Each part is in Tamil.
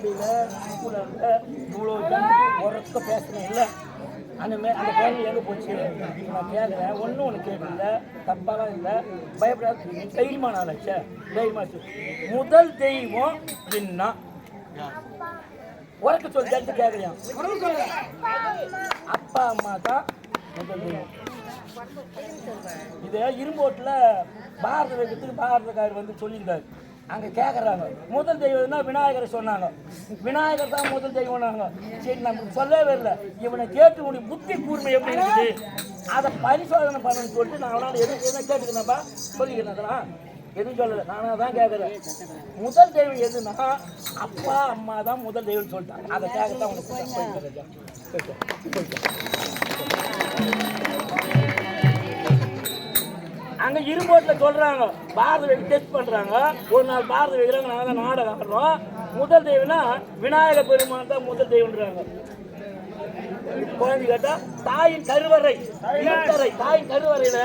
மேடையில் ஸ்கூலில் இவ்வளோ உரக்க பேசுனேன் இல்லை அந்த குழந்தை எங்கே போச்சு நான் கேட்குறேன் ஒன்று கேட்கல தப்பாலாம் இல்லை பயப்படாது தைரியமான ஆளாச்சே தைரியமாச்சு முதல் தெய்வம் என்ன உறக்க சொல்லி எடுத்து கேட்குறியான் அப்பா அம்மா தான் முதல் தெய்வம் இது இரும்போட்டில் பாரத வைக்கிறதுக்கு பாரதக்காரர் வந்து சொல்லியிருந்தார் அங்கே கேட்குறாங்க முதல் தெய்வம்னா விநாயகரை சொன்னாங்க விநாயகர் தான் முதல் தெய்வம்னாங்க சரி நமக்கு சொல்லவே இல்லை இவனை கேட்டு உடைய புத்தி கூர்மை எப்படி இருக்குது அதை பரிசோதனை பண்ணணும்னு சொல்லிட்டு நான் அவனால் எதுவும் கேட்டுக்கிறேன்ப்பா சொல்லிக்கிறேன் எதுவும் சொல்லலை நானாக தான் கேட்குறேன் முதல் தெய்வம் எதுன்னா அப்பா அம்மா தான் முதல் தெய்வம்னு சொல்லிட்டாங்க அதை கேட்கத்தான் உனக்கு அங்கே இரும்போட்டில் சொல்கிறாங்க பாரத வைக்க டெஸ்ட் பண்ணுறாங்க ஒரு நாள் பாரத வைக்கிறாங்க நாங்கள் தான் நாடகம் ஆடுறோம் முதல் தெய்வம்னா விநாயகர் பெருமான் தான் முதல் தெய்வம்ன்றாங்க குழந்தை கேட்டால் தாயின் கருவறை தாயின் கருவறையில்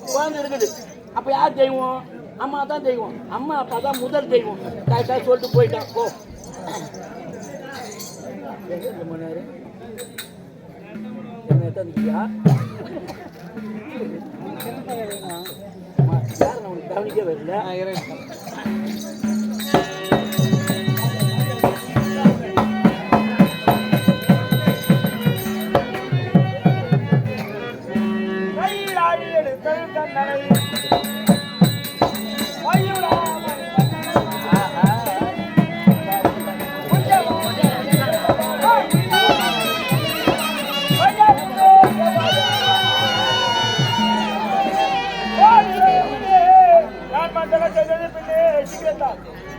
குழந்தை இருக்குது அப்போ யார் தெய்வம் அம்மா தான் தெய்வம் அம்மா அப்பா தான் முதல் தெய்வம் கரெக்டாக சொல்லிட்டு போயிட்டான் போ என்ன கவனிக்க வரல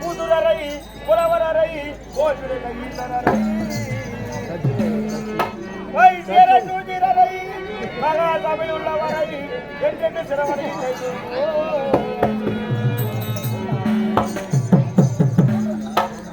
புதுரரை புலவரரை மகா சபையுள்ளவரை என்று சிறவரை